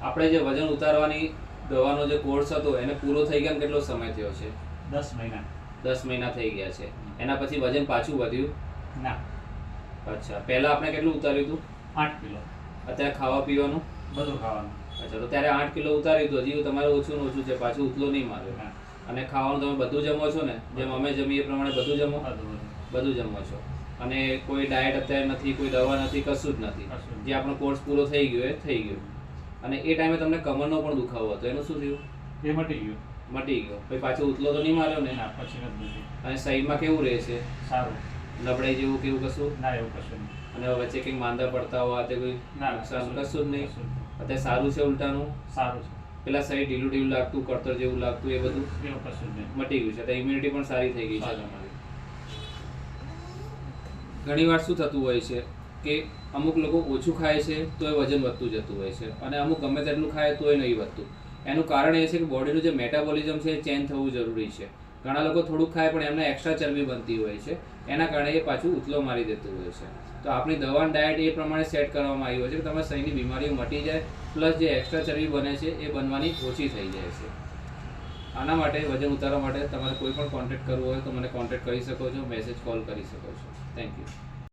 આપણે જે વજન ઉતારવાની દવાનો જે કોર્સ હતો એને પૂરો થઈ ગયા કેટલો સમય થયો છે? 10 મહિના. 10 મહિના થઈ ગયા છે. એના પછી વજન પાછું વધ્યું? ના. અચ્છા, પહેલા આપણે કેટલું ઉતાર્યું હતું? 8 કિલો. અત્યારે ખાવા પીવાનું બધું ખાવાનું. અચ્છા, તો ત્યારે 8 કિલો ઉતાર્યું હતું, હજી તમારે ઓછું ને ઓછું છે, પાછું ઉતલો નહીં માર્યો. અને ખાવાનું તમે બધું જમો છો ને? જેમ અમે જમીએ એ પ્રમાણે બધું જમો? બધું જમો છો. અને કોઈ ડાયટ અત્યારે નથી, કોઈ દવા નથી, કશું જ નથી. જે આપણો કોર્સ પૂરો થઈ ગયો એ થઈ ગયો. અને એ ટાઈમે તમને કમરનો પણ દુખાવો હતો, એનું શું થયું? એ મટી ગયું. મટી ગયો. પછી પાછો ઉતલો તો નહીં માર્યો ને? ના, પછી નથી. અને સાઈડમાં કેવું રહે છે? સારું. નબળાઈ જેવું કેવું કશું? ના, એવું કશું નહીં. અને વચ્ચે કંઈક માંદા પડતા હોવા તે કોઈ નુકસાન કશું જ નહીં? અત્યારે સારું છે ઉલટાનું? સારું છે. પેલા શરીર ઢીલું ઢીલું લાગતું, કળતર જેવું લાગતું, એ બધું એવું કશું જ નહીં. મટી ગયું છે. અત્યારે ઇમ્યુનિટી પણ સારી થઈ ગઈ છે તમારી. ઘણી વાર શું થતું હોય છે કે અમુક લોકો ઓછું ખાય છે તો એ વજન વધતું જતું હોય છે, અને અમુક ગમે તેટલું ખાય તો એ નહીં વધતું. એનું કારણ એ છે કે બોડીનું જે મેટાબોલિઝમ છે એ ચેન્જ થવું જરૂરી છે. ઘણા લોકો થોડુંક ખાય પણ એમને એક્સ્ટ્રા ચરબી બનતી હોય છે, એના કારણે એ પાછું ઉથલો મારી દેતું હોય છે. તો આપણી દવાની ડાયટ એ પ્રમાણે સેટ કરવામાં આવી હોય છે કે તમારા શરીરની બીમારીઓ મટી જાય, પ્લસ જે એક્સ્ટ્રા ચરબી બને છે એ બનવાની ઓછી થઈ જાય છે. આના માટે વજન ઉતારવા માટે તમારે કોઈ પણ કોન્ટેક્ટ કરવો હોય તો મને કોન્ટેક્ટ કરી શકો છો, મેસેજ કોલ કરી શકો છો. Thank you.